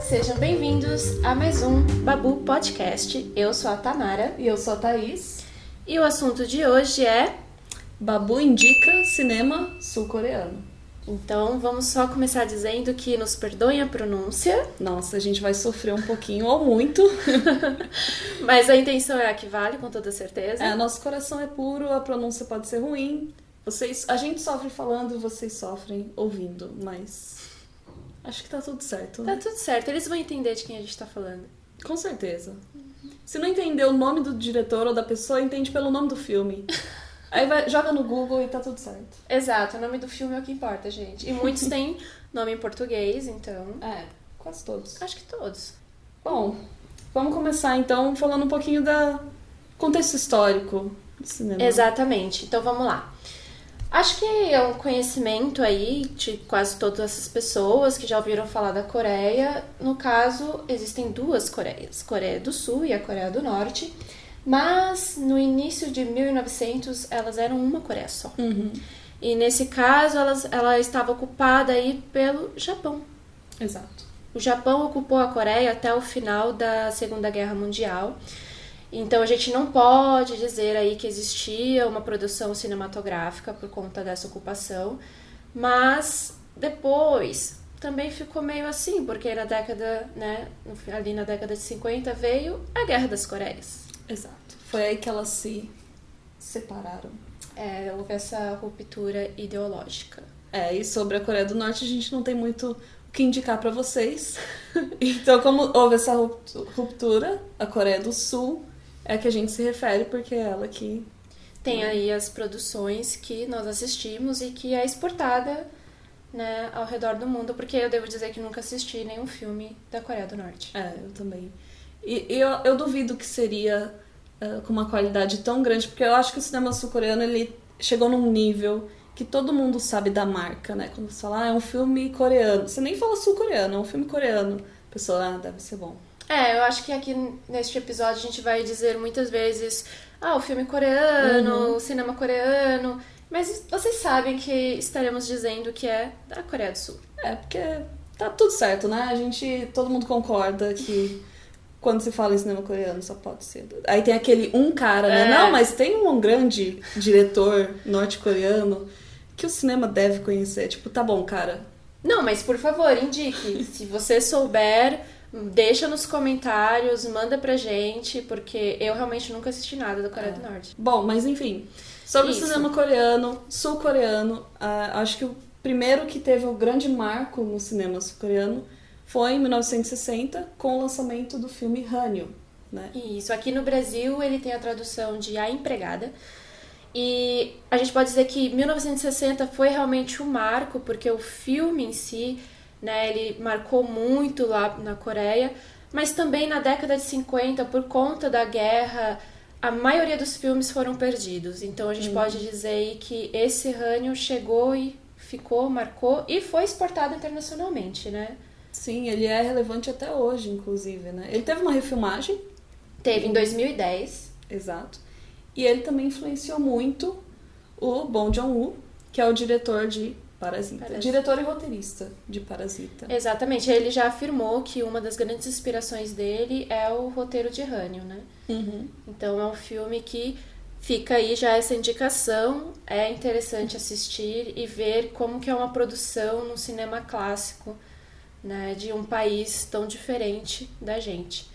sejam bem-vindos a mais um Babu Podcast. Eu sou a Tamara. E eu sou a Thaís. E o assunto de hoje é... Babu indica cinema sul-coreano. Então vamos só começar dizendo que nos perdoem a pronúncia. Nossa, a gente vai sofrer um pouquinho ou muito. Mas a intenção é a que vale, com toda certeza. Nosso coração é puro, a pronúncia pode ser ruim. A gente sofre falando, vocês sofrem ouvindo, mas... acho que tá tudo certo, né? Tá tudo certo, eles vão entender de quem a gente tá falando. Com certeza. Se não entender o nome do diretor ou da pessoa, entende pelo nome do filme. Aí joga no Google e tá tudo certo. Exato, o nome do filme é o que importa, gente. E muitos têm nome em português, então... quase todos. acho que todos. Bom, vamos começar então falando um pouquinho do contexto histórico do cinema. Exatamente, então vamos lá. Acho que é um conhecimento aí de quase todas essas pessoas que já ouviram falar da Coreia. No caso, existem duas Coreias, Coreia do Sul e a Coreia do Norte. Mas no início de 1900 elas eram uma Coreia só. Uhum. E nesse caso ela estava ocupada aí pelo Japão. Exato. O Japão ocupou a Coreia até o final da Segunda Guerra Mundial. Então a gente não pode dizer aí que existia uma produção cinematográfica por conta dessa ocupação, mas depois também ficou meio assim, porque na década, ali na década de 50 veio a Guerra das Coreias. Exato. Foi aí que elas se separaram. Houve essa ruptura ideológica. E sobre a Coreia do Norte a gente não tem muito o que indicar pra vocês. Então, como houve essa ruptura, a Coreia do Sul é a que a gente se refere, porque é ela que... tem aí as produções que nós assistimos e que é exportada, né, ao redor do mundo, porque eu devo dizer que nunca assisti nenhum filme da Coreia do Norte. Eu também. E eu duvido que seria com uma qualidade tão grande, porque eu acho que o cinema sul-coreano ele chegou num nível que todo mundo sabe da marca, né? Quando você fala, é um filme coreano, você nem fala sul-coreano, é um filme coreano. A pessoa, deve ser bom. Eu acho que aqui neste episódio a gente vai dizer muitas vezes, o filme coreano, o cinema coreano, mas vocês sabem que estaremos dizendo que é da Coreia do Sul. Porque tá tudo certo, né? Todo mundo concorda que quando se fala em cinema coreano só pode ser. Aí tem aquele cara, né? Não, mas tem um grande diretor norte-coreano que o cinema deve conhecer. Tipo, tá bom, cara. Não, mas por favor, indique. Se você souber, deixa nos comentários, manda pra gente, porque eu realmente nunca assisti nada da Coreia do Norte. Bom, mas enfim, sobre o cinema coreano, sul-coreano, acho que o primeiro que teve o grande marco no cinema sul-coreano foi em 1960, com o lançamento do filme Hallyu, né? Isso, aqui no Brasil ele tem a tradução de A Empregada. E a gente pode dizer que 1960 foi realmente um marco, porque o filme em si, né, ele marcou muito lá na Coreia, mas também na década de 50, por conta da guerra, a maioria dos filmes foram perdidos. Então a gente pode dizer aí que esse Hallyu chegou e ficou, marcou e foi exportado internacionalmente, né? Sim, ele é relevante até hoje, inclusive, né? Ele teve uma refilmagem. Teve em 2010. Exato. E ele também influenciou muito o Bong Joon-ho, que é o diretor de Parasita. Diretor e roteirista de Parasita. Exatamente. Ele já afirmou que uma das grandes inspirações dele é o roteiro de Hallyu, né? Uhum. Então é um filme que fica aí já essa indicação. É interessante assistir e ver como que é uma produção no cinema clássico, né, de um país tão diferente da gente.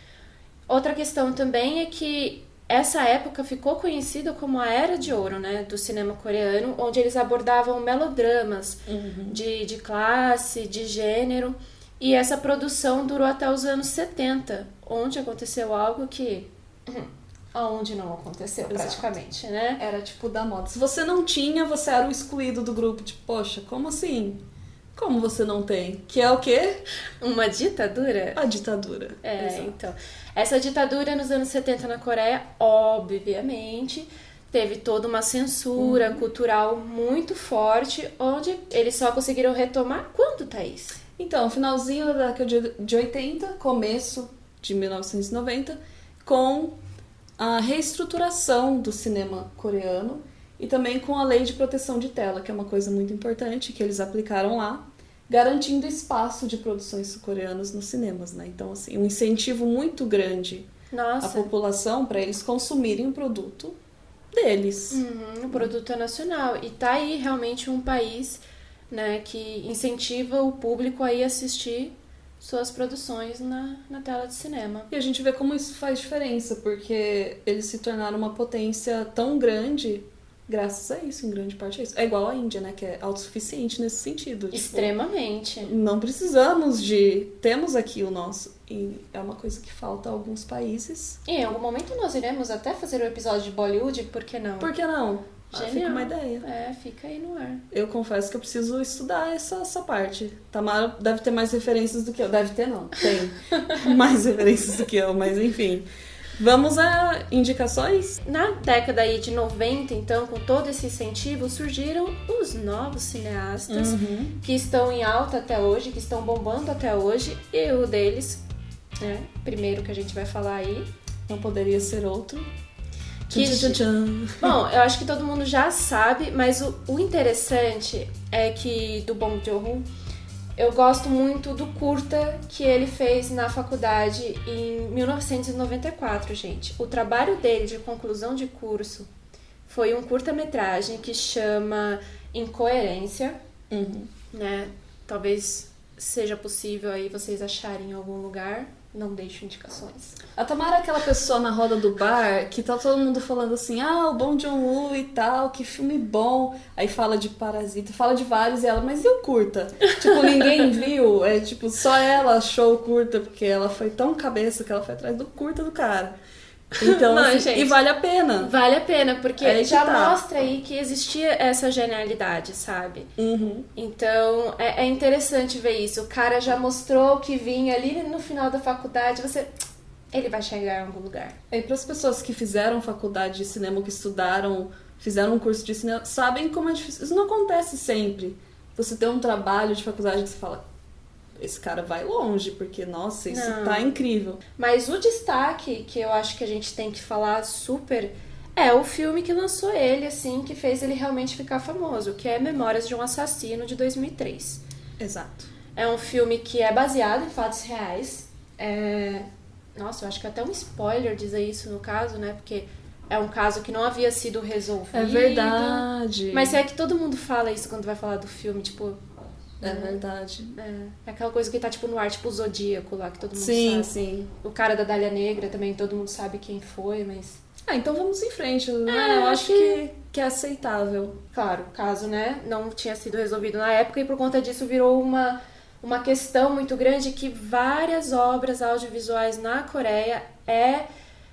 Outra questão também é que essa época ficou conhecida como a Era de Ouro, né, do cinema coreano, onde eles abordavam melodramas de classe, de gênero, e essa produção durou até os anos 70, onde aconteceu algo que... aonde não aconteceu, praticamente, né? Era tipo da moda. Se você não tinha, você era o excluído do grupo. Tipo, poxa, como assim? Como você não tem? Que é o quê? Uma ditadura? A ditadura. Exato. Então. Essa ditadura nos anos 70 na Coreia, obviamente, teve toda uma censura cultural muito forte, onde eles só conseguiram retomar quando, Thaís? Então, finalzinho da década de 80, começo de 1990, com a reestruturação do cinema coreano e também com a lei de proteção de tela, que é uma coisa muito importante que eles aplicaram lá, garantindo espaço de produções sul-coreanas nos cinemas, né? Então, assim, um incentivo muito grande à Nossa, população para eles consumirem o produto deles. o produto é nacional. E tá aí realmente um país, né, que incentiva o público a ir assistir suas produções na tela de cinema. E a gente vê como isso faz diferença, porque eles se tornaram uma potência tão grande graças a isso, em grande parte é isso. É igual a Índia, né, que é autossuficiente nesse sentido. Tipo, Extremamente. não precisamos de... Temos aqui o nosso. E é uma coisa que falta a alguns países. E em algum momento nós iremos até fazer um episódio de Bollywood, por que não? Por que não? Genial. Fica uma ideia. É, fica aí no ar. Eu confesso que eu preciso estudar essa parte. Tamara deve ter mais referências do que eu. Deve ter, não. Tem mais referências do que eu, mas enfim. Vamos a indicações? Na década aí de 90, então, com todo esse incentivo, surgiram os novos cineastas que estão em alta até hoje, que estão bombando até hoje. E o deles, né, primeiro que a gente vai falar aí... Não poderia ser outro. Que... Bom, eu acho que todo mundo já sabe, mas o interessante é que do Bong Joon-ho, eu gosto muito do curta que ele fez na faculdade em 1994, gente. O trabalho dele de conclusão de curso foi um curta-metragem que chama Incoerência, né? Talvez seja possível aí vocês acharem em algum lugar. Não deixo indicações. A Tamara é aquela pessoa na roda do bar que tá todo mundo falando assim, o Bong Joon-ho e tal, que filme bom. Aí fala de Parasita, fala de vários e ela, mas e o curta? Tipo, ninguém viu, tipo, só ela achou o curta, porque ela foi tão cabeça que ela foi atrás do curta do cara. Então, não, assim, gente, e vale a pena. Vale a pena, porque aí já tá. mostra aí que existia essa genialidade, sabe? Então, é interessante ver isso. O cara já mostrou que vinha ali no final da faculdade, ele vai chegar em algum lugar. E para as pessoas que fizeram faculdade de cinema, que estudaram, fizeram um curso de cinema, sabem como é difícil. Isso não acontece sempre. Você tem um trabalho de faculdade que você fala... Esse cara vai longe, porque, nossa, isso tá incrível. Mas o destaque que eu acho que a gente tem que falar super é o filme que lançou ele, assim, que fez ele realmente ficar famoso, que é Memórias de um Assassino, de 2003. Exato. É um filme que é baseado em fatos reais. Nossa, eu acho que até um spoiler dizer isso no caso, né? Porque é um caso que não havia sido resolvido. É verdade. Mas é que todo mundo fala isso quando vai falar do filme, tipo... É verdade. É aquela coisa que tá tipo no ar, tipo o Zodíaco lá, que todo mundo sim, sabe. Sim. O cara da Dália Negra também, todo mundo sabe quem foi, mas... então vamos em frente, né? Eu acho que é aceitável. Claro, o caso, né, não tinha sido resolvido na época e por conta disso virou uma questão muito grande que várias obras audiovisuais na Coreia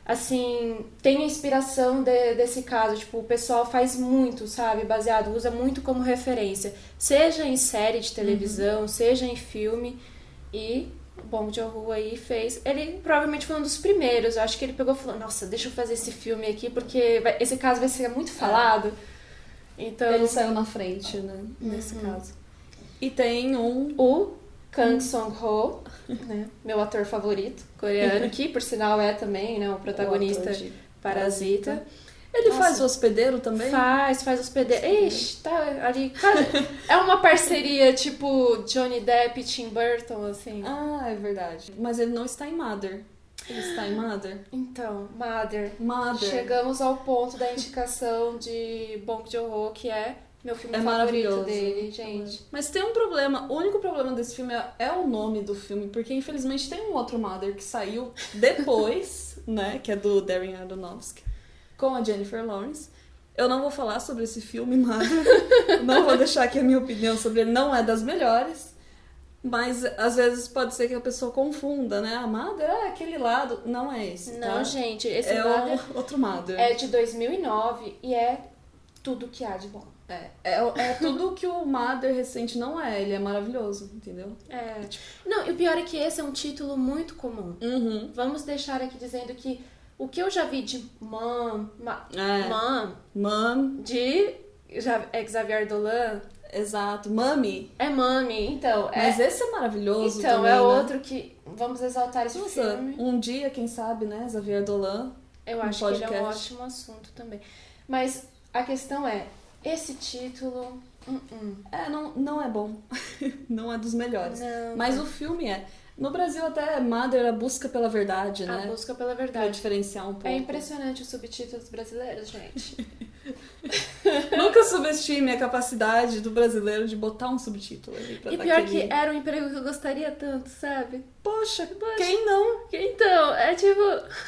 assim, tem a inspiração desse caso, tipo, o pessoal faz muito, sabe, baseado, usa muito como referência, seja em série de televisão, seja em filme, e o Bong Joon-ho aí ele provavelmente foi um dos primeiros, eu acho que ele pegou e falou, nossa, deixa eu fazer esse filme aqui, porque esse caso vai ser muito falado, então... Ele saiu na frente, né, nesse caso. E tem o Kang Song-ho, né, meu ator favorito coreano, que por sinal é também, né, o protagonista de Parasita. Ele faz o hospedeiro também? Faz hospedeiro. Ixi, tá ali. É uma parceria tipo Johnny Depp e Tim Burton, assim. É verdade. Mas ele não está em Mother. Ele está em Mother? Então, Mother. Chegamos ao ponto da indicação de Bong Joon-ho, que é meu filme favorito dele, gente. Mas tem um problema. O único problema desse filme é o nome do filme, porque infelizmente tem um outro Mother que saiu depois, né? Que é do Darren Aronofsky, com a Jennifer Lawrence. Eu não vou falar sobre esse filme, Mother. Não vou deixar aqui a minha opinião sobre ele. Não é das melhores. Mas às vezes pode ser que a pessoa confunda, né? A Mother é aquele lado. Não é esse, tá? Não, gente. Esse Mother outro Mother. É de 2009 e é tudo que há de bom. É tudo que o Mother recente não é. Ele é maravilhoso, entendeu? Não, e o pior é que esse é um título muito comum. Vamos deixar aqui dizendo que o que eu já vi de Mom, de Xavier Dolan... Exato, Mami. É Mami, então... Mas esse é maravilhoso então, também, é né? outro que... Vamos exaltar esse filme. Um dia, quem sabe, né? Xavier Dolan. Eu acho que ele é um ótimo assunto também. Mas a questão é... Esse título... Não é bom. Não é dos melhores. Não, Mas não. o filme é. No Brasil até Mother, a busca pela verdade, né? A busca pela Pra verdade. diferenciar um pouco. É impressionante os subtítulos brasileiros, gente. Nunca subestime a capacidade do brasileiro de botar um subtítulo ali pra E dar pior aquele... que era um emprego que eu gostaria tanto, sabe? Poxa, quem não? Então, é tipo...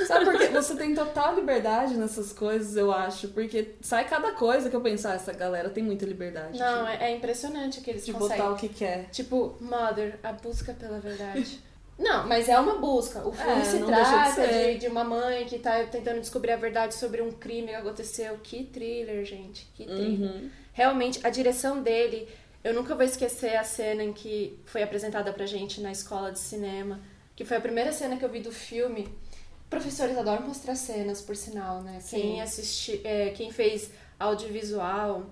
Sabe por quê? Você tem total liberdade nessas coisas, eu acho. Porque sai cada coisa que eu penso, essa galera tem muita liberdade. Não, é impressionante que eles de conseguem. botar o que quer. Tipo, Mother, a busca pela verdade. Não, mas é uma busca. O filme se não deixa de trata ser. de uma mãe que tá tentando descobrir a verdade sobre um crime que aconteceu. Que thriller, gente. Que thriller. Realmente, a direção dele... Eu nunca vou esquecer a cena em que foi apresentada pra gente na escola de cinema. Que foi a primeira cena que eu vi do filme. Professores adoram mostrar cenas, por sinal, né? Sim. Quem fez audiovisual...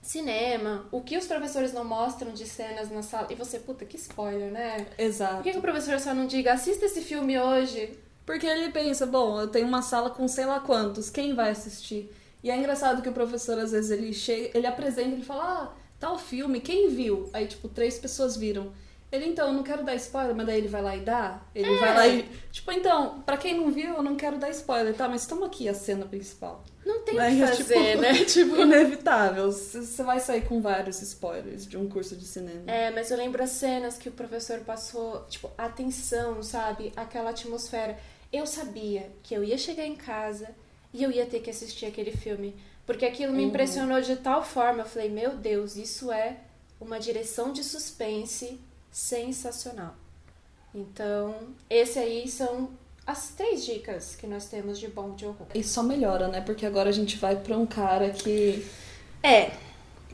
Cinema, o que os professores não mostram de cenas na sala. E você, puta, que spoiler, né? Exato. Por que o professor só não diga, assista esse filme hoje? Porque ele pensa, bom, eu tenho uma sala com sei lá quantos, quem vai assistir? E é engraçado que o professor, às vezes, ele chega, ele apresenta, ele fala, tal filme, quem viu? Aí, tipo, 3 pessoas viram. Ele, então, eu não quero dar spoiler, mas daí ele vai lá e dá? Ele vai lá e... Tipo, então, pra quem não viu, eu não quero dar spoiler, tá? Mas toma aqui a cena principal. Não tem o Aí que é, fazer, né? Tipo... Inevitável. Você vai sair com vários spoilers de um curso de cinema. É, mas eu lembro as cenas que o professor passou, tipo, atenção, sabe? Aquela atmosfera. Eu sabia que eu ia chegar em casa e eu ia ter que assistir aquele filme. Porque aquilo me impressionou de tal forma. Eu falei, meu Deus, isso é uma direção de suspense sensacional. Então, esse aí são as 3 dicas que nós temos de Bong Joon-ho. E só melhora, né? Porque agora a gente vai pra um cara que... É.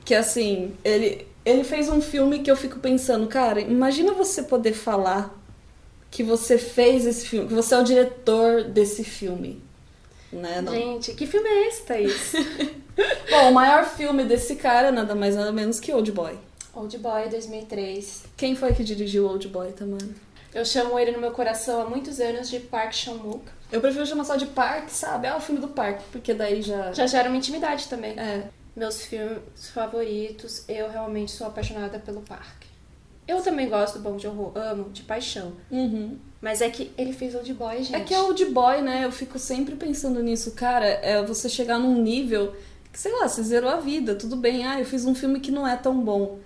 Que, assim, ele fez um filme que eu fico pensando, cara, imagina você poder falar que você fez esse filme, que você é o diretor desse filme. Né? Não. Gente, que filme é esse, Thaís? Bom, o maior filme desse cara, nada mais nada menos que Old Boy. Old Boy, 2003. Quem foi que dirigiu Old Boy, também? Eu chamo ele no meu coração há muitos anos de Park Chan-wook. Eu prefiro chamar só de Park, sabe? Ah, o filme do Park, porque daí já... Já gera uma intimidade também. É. Meus filmes favoritos, eu realmente sou apaixonada pelo Park. Eu também gosto do Bong Joon-ho, amo, de paixão. Mas é que ele fez Old Boy, gente. É que é Old Boy, né? Eu fico sempre pensando nisso. Cara, é você chegar num nível que, sei lá, você zerou a vida, tudo bem. Ah, eu fiz um filme que não é tão bom.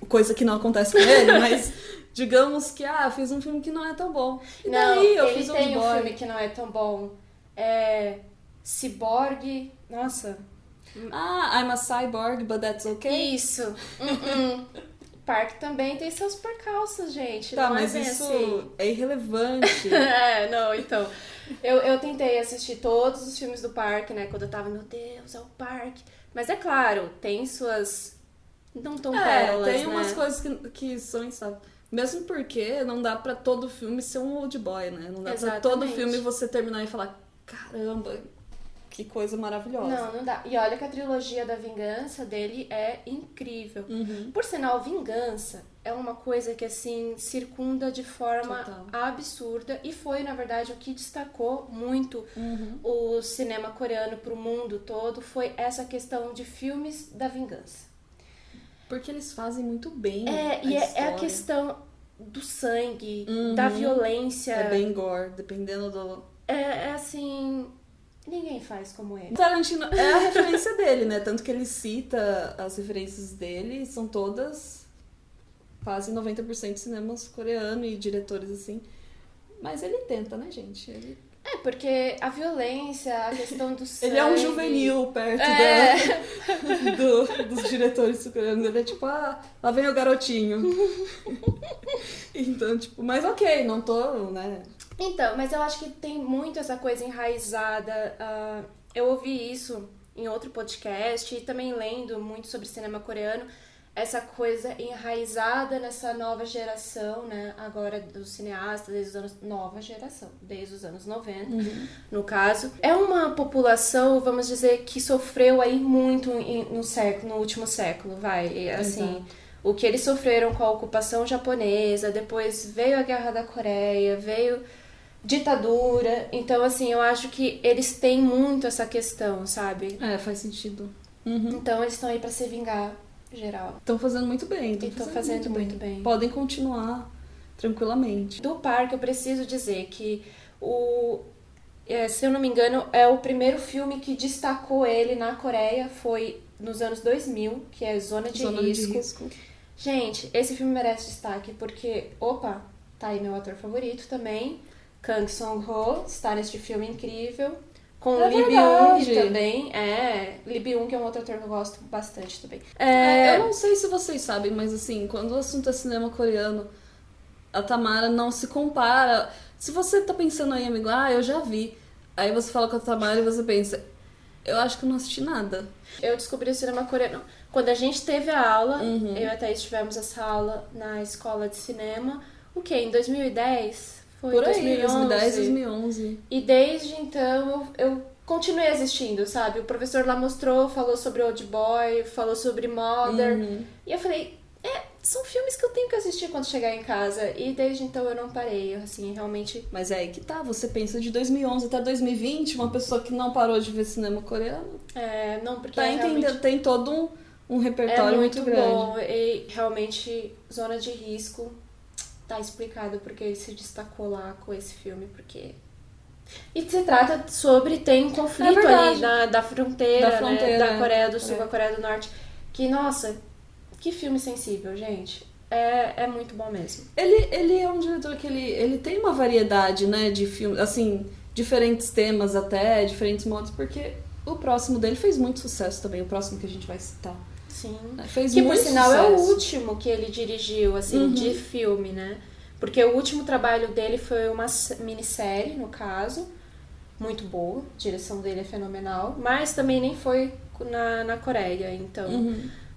Coisa que não acontece com ele, mas digamos que, eu fiz um filme que não é tão bom. E daí eu fiz Old Ele tem Boy. um filme que não é tão bom. É... Cyborg... Nossa. I'm a cyborg, but that's okay. Isso. Park também tem seus percalços, gente. Tá, não mas é bem isso assim. é irrelevante. Não, então. Eu tentei assistir todos os filmes do Park, né? Quando eu tava, meu Deus, é o Park. Mas é claro, tem suas... Não tão pérolas, tem né? umas coisas que são instáveis. Mesmo porque não dá pra todo filme ser um old boy, né? Não dá pra todo Exatamente. filme você terminar e falar, caramba, que coisa maravilhosa. Não dá. E olha que a trilogia da Vingança dele é incrível. Por sinal, Vingança é uma coisa que, assim, circunda de forma Total. absurda. E foi, na verdade, o que destacou muito o cinema coreano pro mundo todo. Foi essa questão de filmes da vingança. Porque eles fazem muito bem E é a história. questão do sangue, da violência. É bem gore, dependendo do... É assim... Ninguém faz como ele. Tarantino é a referência dele, né? Tanto que ele cita as referências dele, são todas quase 90% de cinemas coreano e diretores assim. Mas ele tenta, né, gente? Porque a violência, a questão do sangue... Ele é um juvenil perto dos diretores coreanos. Ele é tipo, lá vem o garotinho. Então, tipo, mas ok, não tô, né? Então, mas eu acho que tem muito essa coisa enraizada. Eu ouvi isso em outro podcast e também lendo muito sobre cinema coreano. Essa coisa enraizada nessa nova geração, né? Agora dos cineastas, desde os anos... Nova geração, desde os anos 90, no caso. É uma população, vamos dizer, que sofreu aí muito no último século, vai. Assim, Exato. o que eles sofreram com a ocupação japonesa, depois veio a Guerra da Coreia, veio ditadura. Então, assim, eu acho que eles têm muito essa questão, sabe? Faz sentido. Então eles estão aí pra se vingar, geral. Estão fazendo muito bem. E estão fazendo muito bem. Podem continuar tranquilamente. Do parque, eu preciso dizer que se eu não me engano, é o primeiro filme que destacou ele na Coreia, foi nos anos 2000, que é Zona de Risco. Gente, esse filme merece destaque, porque, tá aí meu ator favorito também, Kang Song-ho, está neste filme incrível, com o Lee Byung também, Lee Byung que é um outro ator que eu gosto bastante também. Eu não sei se vocês sabem, mas assim, quando o assunto é cinema coreano, a Tamara não se compara. Se você tá pensando aí, amigo, eu já vi. Aí você fala com a Tamara e você pensa, eu acho que eu não assisti nada. Eu descobri o cinema coreano quando a gente teve a aula, eu e a Thaís tivemos essa aula na escola de cinema, em 2010? Foi por aí, 2011. 2010, 2011. E desde então eu continuei assistindo, sabe? O professor lá mostrou, falou sobre Old Boy, falou sobre Mother. E eu falei, são filmes que eu tenho que assistir quando chegar em casa. E desde então eu não parei, assim, realmente... Mas é aí que tá, você pensa de 2011 até 2020, uma pessoa que não parou de ver cinema coreano. Não, porque tá entendendo, tem todo um repertório muito grande. É muito bom, e realmente Zona de Risco tá explicado porque ele se destacou lá com esse filme, porque... E se trata sobre, tem um conflito ali da fronteira, né, da Coreia do Sul com a Coreia do Norte, que, nossa... Que filme sensível, gente. É muito bom mesmo. Ele é um diretor que ele tem uma variedade, né, de filmes, assim, diferentes temas até, diferentes modos, porque o próximo dele fez muito sucesso também, o próximo que a gente vai citar. Sim. Fez que, muito por sinal, sucesso. é o último que ele dirigiu, assim, de filme, né? Porque o último trabalho dele foi uma minissérie, no caso, muito boa, a direção dele é fenomenal, mas também nem foi na Coreia, então...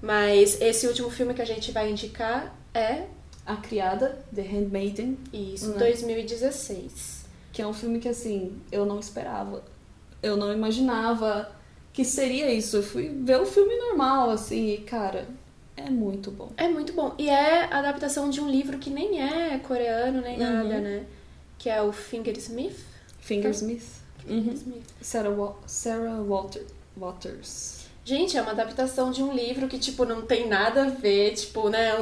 Mas esse último filme que a gente vai indicar é... A Criada, The Handmaiden. Isso, 2016. Que é um filme que, assim, eu não esperava. Eu não imaginava que seria isso. Eu fui ver o filme normal, assim, e, cara, é muito bom. É muito bom. E é a adaptação de um livro que nem é coreano, nem nada, né? Que é o Fingersmith. Fingersmith. Sarah Waters. Gente, é uma adaptação de um livro que, tipo, não tem nada a ver, tipo, né?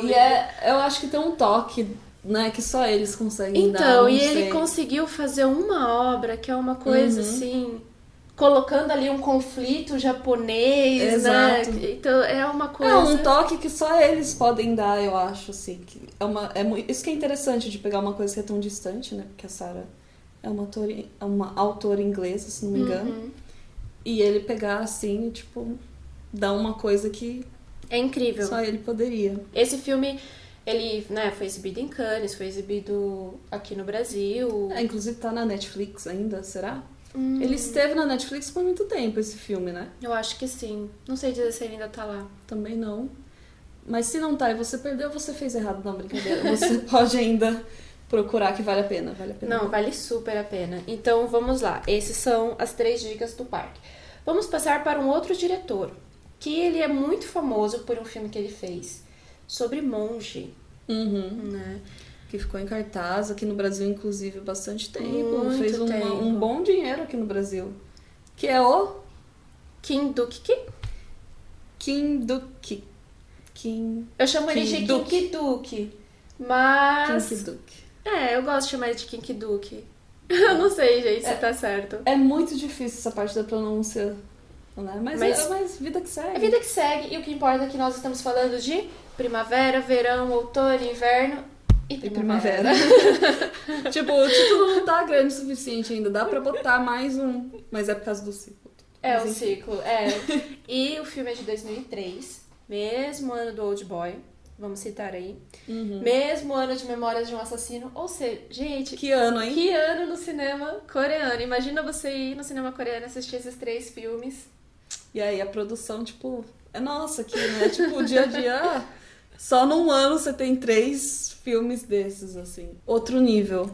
Eu acho que tem um toque, né, que só eles conseguem dar. Então, ele conseguiu fazer uma obra que é uma coisa, assim, colocando ali um conflito japonês, exato, né? Então, é uma coisa... É um toque que só eles podem dar, eu acho, assim. Que isso que é interessante de pegar uma coisa que é tão distante, né? Porque a Sarah é uma autora inglesa, se não me engano. E ele pegar, assim, tipo... Dá uma coisa que... É incrível. Só ele poderia. Esse filme, ele, né, foi exibido em Cannes, foi exibido aqui no Brasil. Inclusive tá na Netflix ainda, será? Ele esteve na Netflix por muito tempo, esse filme, né? Eu acho que sim. Não sei dizer se ele ainda tá lá. Também não. Mas se não tá e você perdeu, você fez errado. Não, brincadeira. Você pode ainda procurar que vale a pena. Vale a pena. Não, vale super a pena. Então, vamos lá. Essas são as 3 dicas do parque. Vamos passar para um outro diretor. Que ele é muito famoso por um filme que ele fez sobre monge, né? Que ficou em cartaz aqui no Brasil, inclusive, há bastante tempo. Muito fez um bom dinheiro aqui no Brasil. Que é o... Kim Duk-ki? Kim Duk-ki. Eu chamo ele de Kinky-Duk, mas... Kinky-Duk. Eu gosto de chamar ele de Kinky-Duk. Eu não sei, gente, se tá certo. É muito difícil essa parte da pronúncia... Né? Mas vida que segue. É vida que segue, e o que importa é que nós estamos falando de primavera, verão, outono, inverno e primavera. Tipo, o título não tá grande o suficiente ainda, dá pra botar mais um, mas é por causa do ciclo. O ciclo, E o filme é de 2003, mesmo ano do Old Boy, vamos citar aí. Mesmo ano de Memórias de um Assassino, ou seja, gente... Que ano, hein? Que ano no cinema coreano. Imagina você ir no cinema coreano e assistir esses 3 filmes... E aí a produção, tipo, é nossa aqui, né? Tipo, o dia a dia, só num ano você tem 3 filmes desses, assim. Outro nível.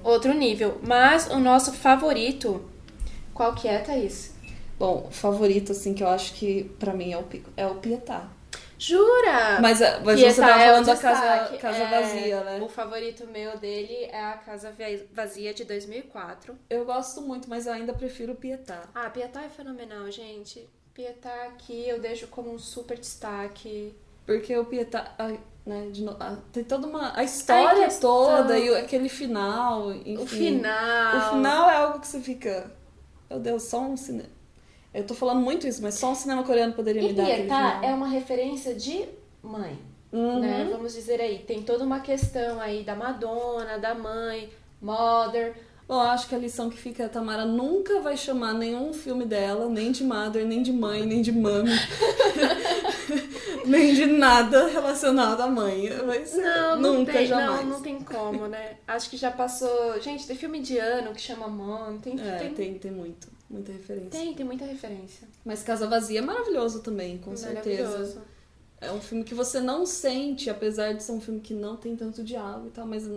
Mas o nosso favorito, qual que é, Thaís? Bom, o favorito, assim, que eu acho que pra mim é o Pietá. Jura? Mas você tava falando da Casa Vazia, né? O favorito meu dele é a Casa Vazia de 2004. Eu gosto muito, mas eu ainda prefiro o Pietá. Pietá é fenomenal, gente. Pietá aqui eu deixo como um super destaque. Porque o Pietà, né, tem toda a história toda e aquele final, enfim. O final. O final é algo que você fica, meu Deus, só um cinema. Eu tô falando muito isso, mas só um cinema coreano poderia me dar aquele final. Pietá é uma referência de mãe, né? Vamos dizer aí, tem toda uma questão aí da Madonna, da mãe, Mother. Eu acho que a lição que fica é a Tamara nunca vai chamar nenhum filme dela, nem de Mother, nem de mãe, nem de mami. Nem de nada relacionado à mãe. Mas nunca, jamais. Não tem como, né? Acho que já passou... Gente, tem filme indiano que chama Mom. Tem muita referência. Tem muita referência. Mas Casa Vazia é maravilhoso também, com certeza. É um filme que você não sente, apesar de ser um filme que não tem tanto diálogo e tal, mas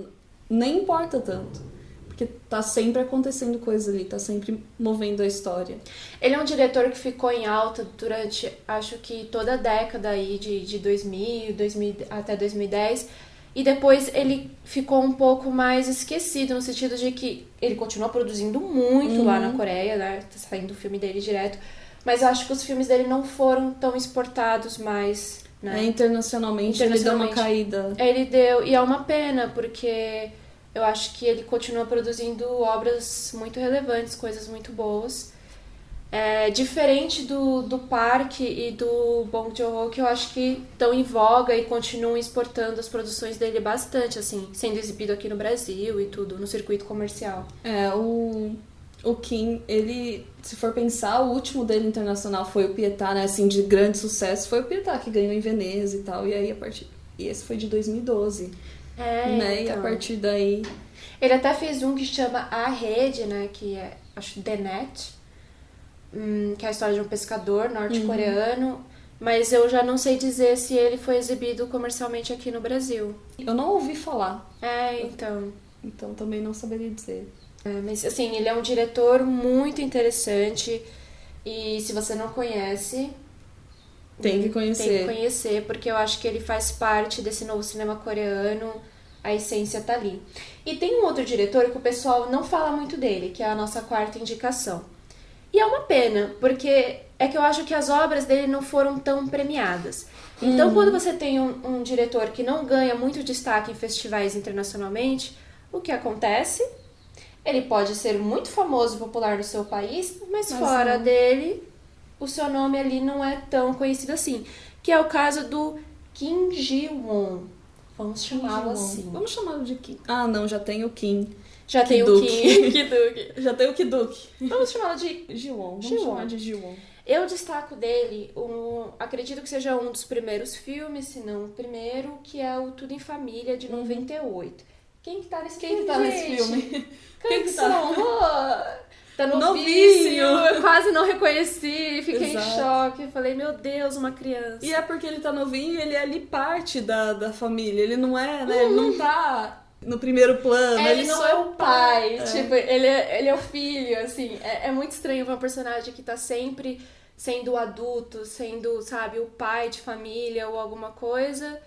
nem importa tanto. Porque tá sempre acontecendo coisa ali, tá sempre movendo a história. Ele é um diretor que ficou em alta durante, acho que toda a década aí de 2000 até 2010. E depois ele ficou um pouco mais esquecido, no sentido de que ele continuou produzindo muito lá na Coreia, né? Tá saindo o filme dele direto. Mas eu acho que os filmes dele não foram tão exportados mais, né? Internacionalmente ele deu uma caída. Ele deu, e é uma pena, porque... Eu acho que ele continua produzindo obras muito relevantes, coisas muito boas. Diferente do Park e do Bong Joon-ho, que eu acho que estão em voga e continuam exportando as produções dele bastante, assim, sendo exibido aqui no Brasil e tudo, no circuito comercial. O Kim, ele, se for pensar, o último dele internacional foi o Pietà, né, assim, de grande sucesso, foi o Pietà que ganhou em Veneza e tal, e aí e esse foi de 2012. Né? Então. E a partir daí... Ele até fez um que chama A Rede, né? Que é, acho, The Net. Que é a história de um pescador norte-coreano. Mas eu já não sei dizer se ele foi exibido comercialmente aqui no Brasil. Eu não ouvi falar. Então. Então também não saberia dizer. Mas, assim, ele é um diretor muito interessante. E se você não conhece... Tem que conhecer. Tem que conhecer, porque eu acho que ele faz parte desse novo cinema coreano, a essência tá ali. E tem um outro diretor que o pessoal não fala muito dele, que é a nossa quarta indicação. E é uma pena, porque é que eu acho que as obras dele não foram tão premiadas. Então, quando você tem um diretor que não ganha muito destaque em festivais internacionalmente, o que acontece? Ele pode ser muito famoso e popular no seu país, mas fora dele... o seu nome ali não é tão conhecido assim. Que é o caso do Kim Ji-won. Vamos chamá-lo assim. Vamos chamá-lo de Kim. Ah, não, já tem o Kim. Já tem o Kim. Ki-duk. Já tem o Ki-duk. Vamos chamá-lo de Ji-won. Vamos chamar de Ji-won. Eu destaco dele, acredito que seja um dos primeiros filmes, se não o primeiro, que é o Tudo em Família, de 98. Quem que tá nesse filme, filme? Quem que tá? Tá novinho, eu quase não reconheci, fiquei em choque, falei, meu Deus, uma criança. E é porque ele tá novinho e ele é ali parte da família, ele não é, né, ele não tá no primeiro plano. Ele não é o pai, tipo, ele é o filho, assim, é muito estranho ver um personagem que tá sempre sendo adulto, sendo, sabe, o pai de família ou alguma coisa...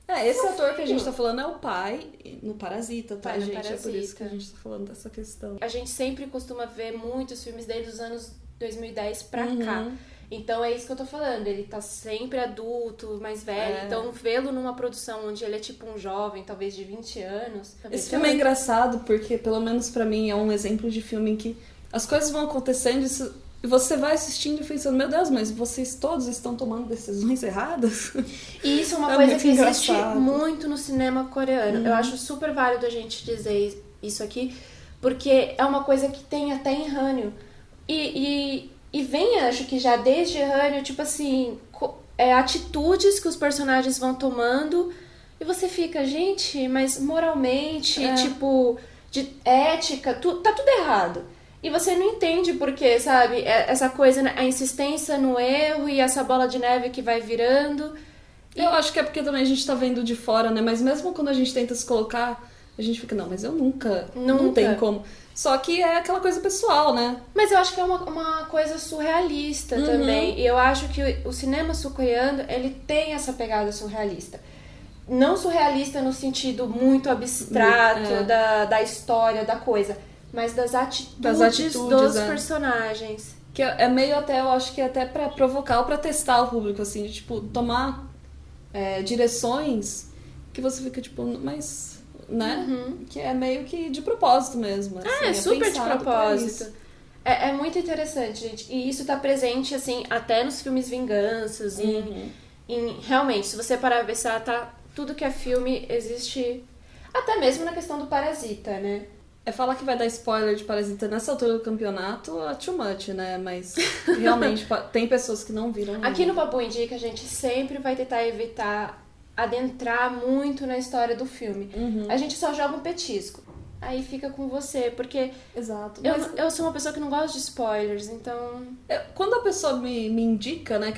Esse ator que a gente tá falando é o pai no Parasita, tá, gente? Parasita. É por isso que a gente tá falando dessa questão. A gente sempre costuma ver muitos filmes dele dos anos 2010 pra cá. Então é isso que eu tô falando, ele tá sempre adulto, mais velho. Então vê-lo numa produção onde ele é tipo um jovem, talvez de 20 anos... Esse filme é engraçado porque, pelo menos pra mim, é um exemplo de filme em que as coisas vão acontecendo e você vai assistindo e pensando, meu Deus, mas vocês todos estão tomando decisões erradas? E isso é uma coisa que existe muito no cinema coreano. Eu acho super válido a gente dizer isso aqui, porque é uma coisa que tem até em Hallyu. E vem, acho que já desde Hallyu, tipo assim, atitudes que os personagens vão tomando, e você fica, gente, mas moralmente, tipo, de ética, tá tudo errado. E você não entende por quê, sabe? Essa coisa, a insistência no erro e essa bola de neve que vai virando. Eu acho que é porque também a gente tá vendo de fora, né? Mas mesmo quando a gente tenta se colocar, a gente fica, não, mas eu nunca. Não tem como. Só que é aquela coisa pessoal, né? Mas eu acho que é uma coisa surrealista também. E eu acho que o cinema sul-coreano, ele tem essa pegada surrealista. Não surrealista no sentido muito abstrato da história, da coisa. Mas das atitudes dos personagens. Que é meio até, eu acho que é até pra provocar ou pra testar o público, assim, de, tipo, tomar direções que você fica, tipo, mas, né? Que é meio que de propósito mesmo. Assim, É super de pensado pra propósito. isso. É muito interessante, gente. E isso tá presente, assim, até nos filmes vinganças. Realmente, se você parar pra pensar, tá, tudo que é filme existe. Até mesmo na questão do Parasita, né? Falar que vai dar spoiler de Parasita nessa altura do campeonato é too much, né? Mas realmente tem pessoas que não viram. Aqui no Papo Indica, a gente sempre vai tentar evitar adentrar muito na história do filme. A gente só joga um petisco. Aí fica com você, porque Exato. eu sou uma pessoa que não gosta de spoilers, então... Quando a pessoa me indica, né,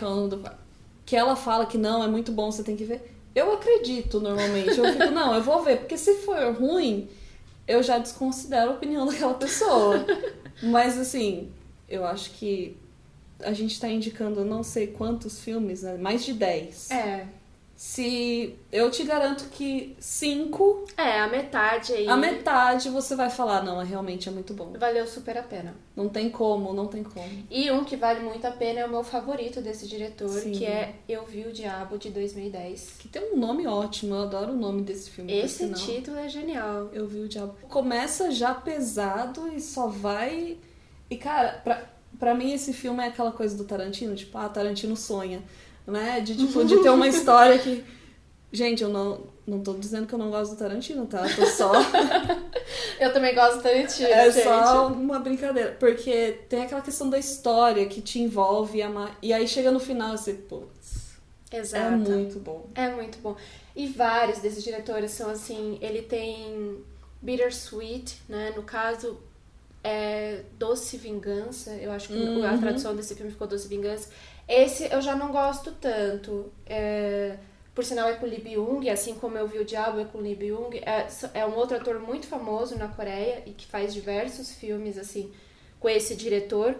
que ela fala que não, é muito bom, você tem que ver, eu acredito normalmente. Eu fico, não, eu vou ver, porque se for ruim, eu já desconsidero a opinião daquela pessoa. Mas, assim, eu acho que a gente tá indicando não sei quantos filmes, né? Mais de 10. Se eu te garanto que 5... a metade aí... A metade você vai falar, não, realmente é muito bom. Valeu super a pena. Não tem como, não tem como. E um que vale muito a pena é o meu favorito desse diretor, Sim. que é Eu Vi o Diabo, de 2010. Que tem um nome ótimo, eu adoro o nome desse filme. Esse título é genial. Eu Vi o Diabo. Começa já pesado e só vai... E, cara, pra mim esse filme é aquela coisa do Tarantino, tipo, Tarantino sonha, né? De ter uma história que... Gente, eu não tô dizendo que eu não gosto do Tarantino, tá? Tô só... Eu também gosto do Tarantino, gente. Só uma brincadeira. Porque tem aquela questão da história que te envolve e aí chega no final você, putz... Exato. É muito bom. É muito bom. E vários desses diretores são assim... Ele tem Bittersweet, né? No caso... Doce Vingança, eu acho que a tradução desse filme ficou Doce Vingança. Esse eu já não gosto tanto. Por sinal, é com Lee Byung, assim como Eu Vi o Diabo, é com Lee Byung. É um outro ator muito famoso na Coreia e que faz diversos filmes assim com esse diretor.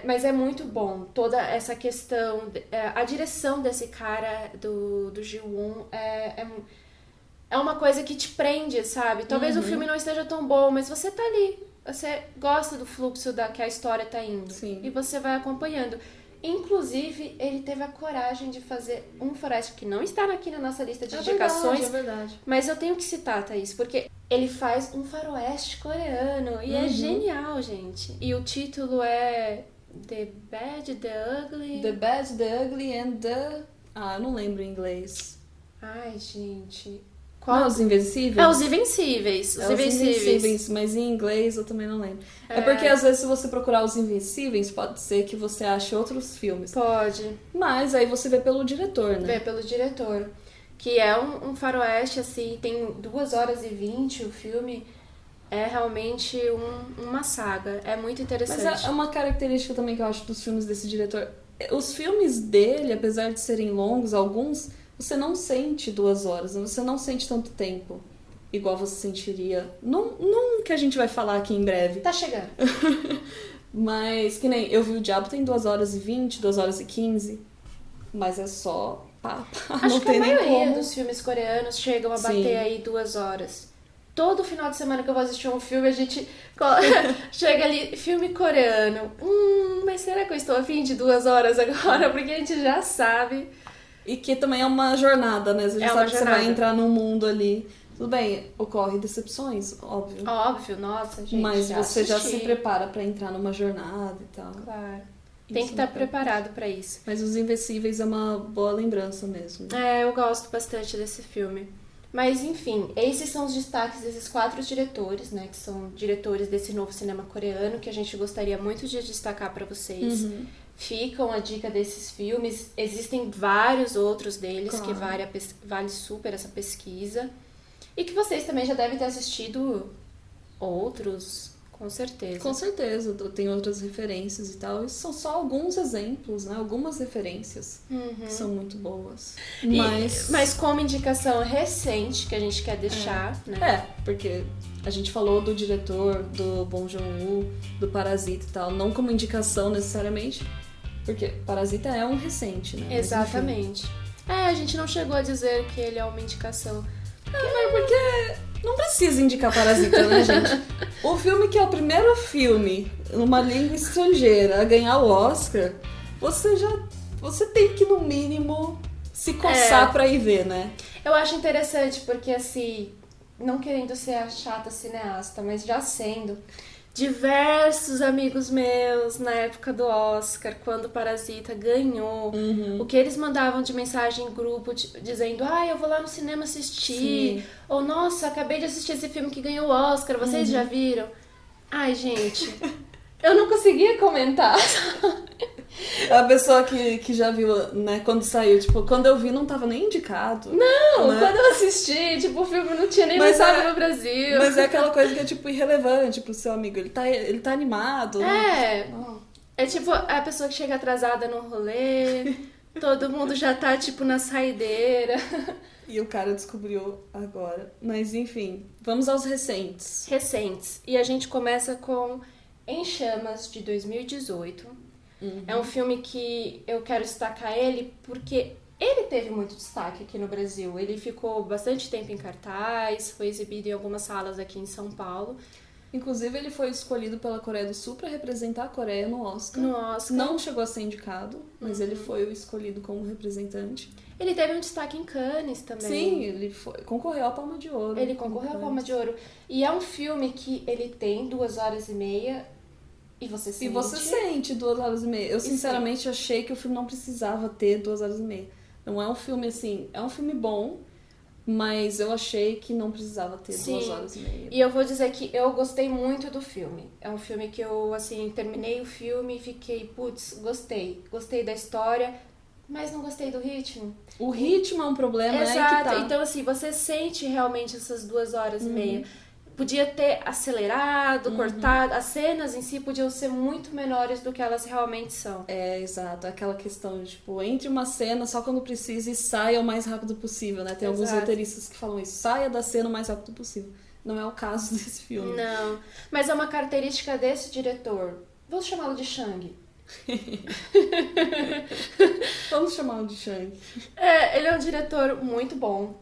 Mas é muito bom. Toda essa questão, a direção desse cara, do Ji-woon, é uma coisa que te prende, sabe? Talvez o filme não esteja tão bom, mas você tá ali. Você gosta do fluxo que a história tá indo. Sim. E você vai acompanhando. Inclusive, ele teve a coragem de fazer um faroeste que não está aqui na nossa lista de indicações. É verdade. Mas eu tenho que citar, Thaís, porque ele faz um faroeste coreano. E é genial, gente. E o título é The Bad, The Ugly... The Bad, The Ugly and the... eu não lembro em inglês. Ai, gente... Não, Os Invencíveis? Os Invencíveis. Os Invencíveis. Mas em inglês eu também não lembro. É porque às vezes se você procurar Os Invencíveis, pode ser que você ache outros filmes. Pode. Mas aí você vê pelo diretor, né? Vê pelo diretor. Que é um faroeste, assim, tem 2h20 o filme. É realmente uma saga. É muito interessante. Mas é uma característica também que eu acho dos filmes desse diretor. Os filmes dele, apesar de serem longos, alguns... Você não sente 2 horas, você não sente tanto tempo, igual você sentiria num que a gente vai falar aqui em breve. Tá chegando. Mas, que nem Eu Vi o Diabo tem 2h20, 2h15, mas é só Acho que a maioria dos filmes coreanos chegam a bater aí 2 horas. Todo final de semana que eu vou assistir um filme, a gente chega ali, filme coreano. Mas será que eu estou a fim de 2 horas agora? Porque a gente já sabe... E que também é uma jornada, né? Você já sabe que você vai entrar num mundo ali. Tudo bem, ocorre decepções, óbvio. Óbvio, nossa, gente. Mas você já se prepara pra entrar numa jornada e tal. Claro. Tem que estar preparado pra isso. Mas Os Invencíveis é uma boa lembrança mesmo. Eu gosto bastante desse filme. Mas, enfim, esses são os destaques desses 4 diretores, né? Que são diretores desse novo cinema coreano, que a gente gostaria muito de destacar pra vocês. Ficam a dica desses filmes. Existem vários outros deles que vale super essa pesquisa. E que vocês também já devem ter assistido outros, com certeza. Com certeza, tem outras referências e tal. E são só alguns exemplos, né? Algumas referências que são muito boas. Mas como indicação recente que a gente quer deixar, né? Porque a gente falou do diretor, do Bong Joon-ho, do Parasita e tal. Não como indicação necessariamente... Porque Parasita é um recente, né? Exatamente. A gente não chegou a dizer que ele é uma indicação. Porque Não precisa indicar Parasita, né, gente? O filme que é o primeiro filme numa língua estrangeira a ganhar o Oscar, você tem que, no mínimo, se coçar pra ir ver, né? Eu acho interessante, porque assim, não querendo ser a chata cineasta, mas já sendo, diversos amigos meus, na época do Oscar, quando Parasita ganhou, o que eles mandavam de mensagem em grupo, dizendo, eu vou lá no cinema assistir, ou, nossa, acabei de assistir esse filme que ganhou o Oscar, vocês já viram? Ai, gente, eu não conseguia comentar. A pessoa que já viu, né, quando saiu, tipo, quando eu vi não tava nem indicado. Não, né? quando eu assisti, tipo, o filme não tinha nem lançado no Brasil. Mas é aquela coisa que é, tipo, irrelevante pro seu amigo. Ele tá animado. É tipo a pessoa que chega atrasada no rolê, todo mundo já tá, tipo, na saideira. E o cara descobriu agora. Mas, enfim, vamos aos recentes. Recentes. E a gente começa com Em Chamas, de 2018. É um filme que eu quero destacar ele porque ele teve muito destaque aqui no Brasil. Ele ficou bastante tempo em cartaz, foi exibido em algumas salas aqui em São Paulo. Inclusive, ele foi escolhido pela Coreia do Sul para representar a Coreia no Oscar. Não chegou a ser indicado, mas ele foi o escolhido como representante. Ele teve um destaque em Cannes também. Sim, ele concorreu à Palma de Ouro. Ele concorreu à Palma de Ouro. E é um filme que ele tem 2h30 e você sente. E você sente 2h30. Eu, sinceramente, achei que o filme não precisava ter 2h30. Não é um filme, assim... É um filme bom, mas eu achei que não precisava ter 2h30. E eu vou dizer que eu gostei muito do filme. É um filme que eu, assim, terminei o filme e fiquei, putz, gostei. Gostei da história, mas não gostei do ritmo. O ritmo é um problema, Exato. Né? Que tá. Então, assim, você sente realmente essas 2h30. Podia ter acelerado, cortado. As cenas em si podiam ser muito menores do que elas realmente são. É, exato. Aquela questão de, tipo, entre uma cena só quando precisa e saia o mais rápido possível, né? Tem alguns roteiristas que falam isso. Saia da cena o mais rápido possível. Não é o caso desse filme. Não. Mas é uma característica desse diretor. Vou chamá-lo de Shang. Vamos chamá-lo de Shang. Ele é um diretor muito bom.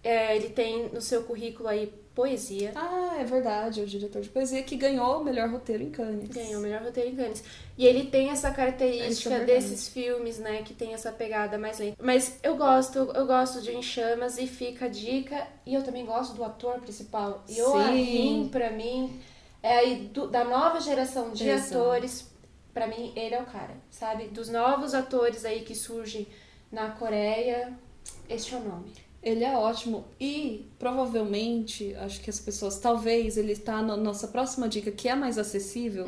Ele tem no seu currículo aí poesia. Ah, é verdade, é o diretor de poesia que ganhou o melhor roteiro em Cannes. Ganhou o melhor roteiro em Cannes. E ele tem essa característica desses filmes, né, que tem essa pegada mais lenta. Mas eu gosto de Em Chamas e fica a dica. E eu também gosto do ator principal. E o Arim, pra mim, é aí da nova geração de atores. Pra mim, ele é o cara, sabe? Dos novos atores aí que surgem na Coreia, este é o nome. Ele é ótimo e provavelmente, acho que as pessoas, talvez ele tá na nossa próxima dica, que é mais acessível,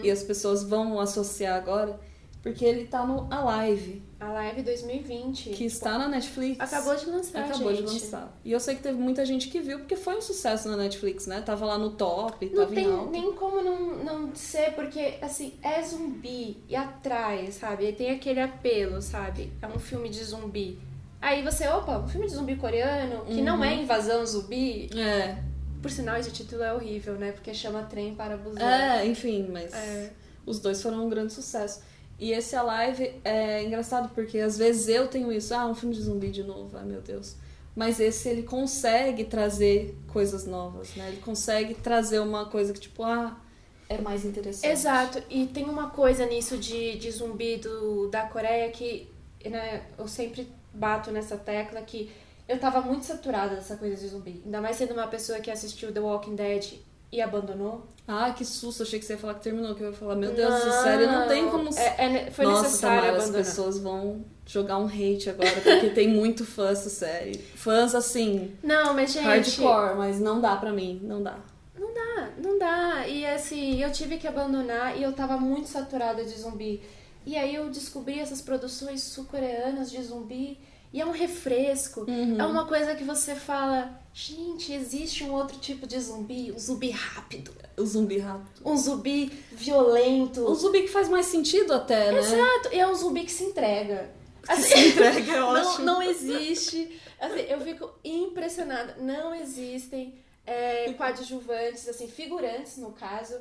e as pessoas vão associar agora, porque ele tá no Alive. Alive 2020. Que está na Netflix. Acabou de lançar, de lançar. E eu sei que teve muita gente que viu, porque foi um sucesso na Netflix, né? Tava lá no top, tava em alta. Não tem nem como não ser, porque, assim, é zumbi e atrai, sabe? E tem aquele apelo, sabe? É um filme de zumbi. Aí você, um filme de zumbi coreano, que não é invasão zumbi. Por sinal, esse título é horrível, né? Porque chama Trem para Busan. Enfim, mas os dois foram um grande sucesso. E esse Alive é engraçado, porque às vezes eu tenho isso, um filme de zumbi de novo, ai meu Deus. Mas esse, ele consegue trazer coisas novas, né? Ele consegue trazer uma coisa que, tipo, é mais interessante. Exato, e tem uma coisa nisso de zumbi da Coreia que, né, eu sempre bato nessa tecla que eu tava muito saturada dessa coisa de zumbi. Ainda mais sendo uma pessoa que assistiu The Walking Dead e abandonou. Que susto, achei que você ia falar que terminou, que eu ia falar, meu Deus, essa série não tem como... Foi Nossa, necessário Tamara, abandonar. as pessoas vão jogar um hate agora, porque tem muito fã essa série. Fãs, assim... Não, mas gente... hardcore, mas não dá pra mim, não dá. Não dá. E assim, eu tive que abandonar e eu tava muito saturada de zumbi. E aí eu descobri essas produções sul-coreanas de zumbi e é um refresco. É uma coisa que você fala, gente, existe um outro tipo de zumbi, um zumbi rápido. O zumbi rápido. Um zumbi violento. Um zumbi que faz mais sentido até, né? Exato, e é um zumbi que se entrega. Assim, se entrega, é ótimo. Não existe. Assim, eu fico impressionada. Não existem coadjuvantes, assim, figurantes, no caso,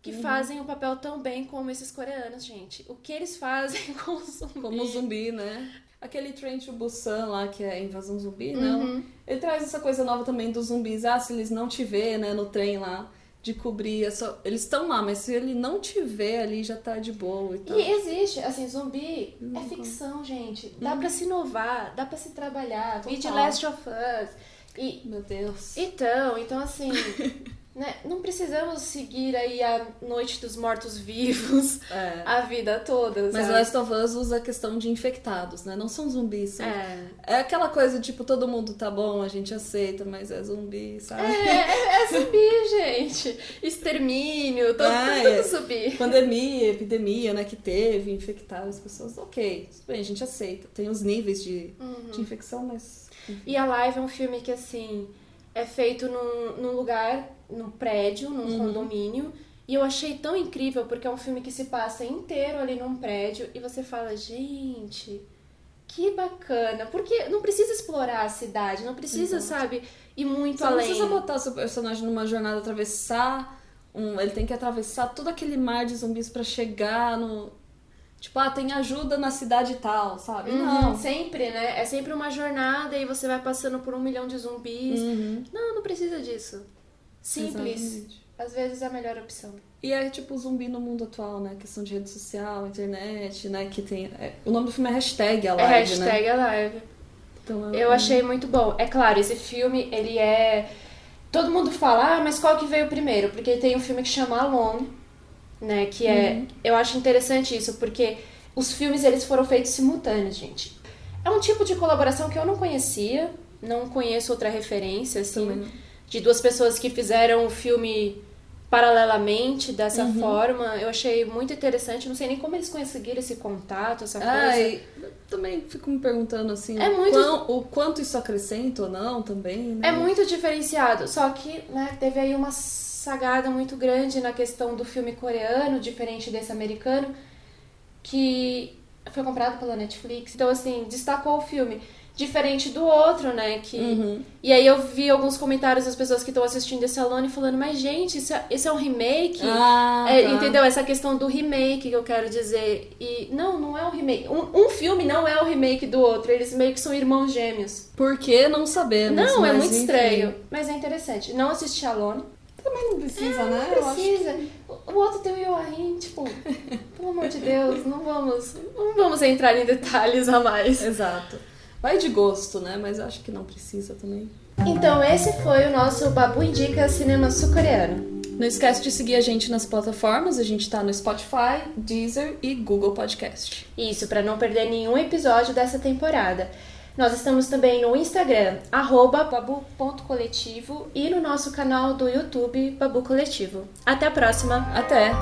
que fazem o papel tão bem como esses coreanos, gente. O que eles fazem com o zumbi? Como zumbi, né? Aquele Train to Busan lá, que é Invasão Zumbi, né? Ele traz essa coisa nova também dos zumbis. Ah, se eles não te vê, né, no trem lá, de cobrir. Eles estão lá, mas se ele não te vê ali, já tá de boa e tal. E existe, assim, zumbi é ficção, gente. Dá pra se inovar, dá pra se trabalhar. E de Last of Us. Meu Deus. Então assim... Né? Não precisamos seguir aí a Noite dos Mortos-Vivos a vida toda, Mas sabe? Last of Us usa a questão de infectados, né? Não são zumbis. É aquela coisa, tipo, todo mundo tá bom, a gente aceita, mas é zumbi, sabe? É zumbi, gente. Extermínio, tudo zumbi. Pandemia, epidemia, né, que teve, infectaram as pessoas. Ok, tudo bem, a gente aceita. Tem os níveis de infecção, mas... E Alive é um filme que, assim... É feito num lugar, num prédio, num condomínio. E eu achei tão incrível, porque é um filme que se passa inteiro ali num prédio. E você fala, gente, que bacana. Porque não precisa explorar a cidade, não precisa, sabe, ir muito além. Você não precisa botar seu personagem numa jornada, atravessar... Ele tem que atravessar todo aquele mar de zumbis pra chegar no... Tipo, tem ajuda na cidade e tal, sabe? Não. Sempre, né? É sempre uma jornada e você vai passando por 1 milhão de zumbis. Não precisa disso. Simples. Exatamente. Às vezes é a melhor opção. E é tipo zumbi no mundo atual, né? Questão de rede social, internet, né? Que tem... O nome do filme é Hashtag Alive, Hashtag Alive. Então, eu achei muito bom. É claro, esse filme, ele é... Todo mundo fala, mas qual que veio primeiro? Porque tem um filme que chama Alone, né, que é... Eu acho interessante isso, porque os filmes, eles foram feitos simultâneos, gente. É um tipo de colaboração que eu não conhecia, não conheço outra referência, assim, de duas pessoas que fizeram o filme paralelamente, dessa forma. Eu achei muito interessante, não sei nem como eles conseguiram esse contato, essa coisa. Eu também fico me perguntando, assim, o quanto isso acrescenta ou não também, né? É muito diferenciado, só que, né, teve aí uma sagada muito grande na questão do filme coreano, diferente desse americano, que foi comprado pela Netflix. Então, assim, destacou o filme. Diferente do outro, né? E aí eu vi alguns comentários das pessoas que estão assistindo esse Alone falando, mas gente, esse é um remake? Entendeu? Essa questão do remake que eu quero dizer. E não é um remake. Um filme não é o remake do outro. Eles meio que são irmãos gêmeos. Por que não sabemos? Não, é muito estranho. Mas é interessante. Não assisti Alone. Também não precisa, né? Não precisa. O outro tem o Yoahin, tipo, pelo amor de Deus, não vamos entrar em detalhes a mais. Exato. Vai de gosto, né? Mas eu acho que não precisa também. Então esse foi o nosso Babu Indica Cinema Sul-Coreano. Não esquece de seguir a gente nas plataformas. A gente tá no Spotify, Deezer e Google Podcast. Isso, para não perder nenhum episódio dessa temporada. Nós estamos também no Instagram, @babu.coletivo e no nosso canal do YouTube, Babu Coletivo. Até a próxima! Até!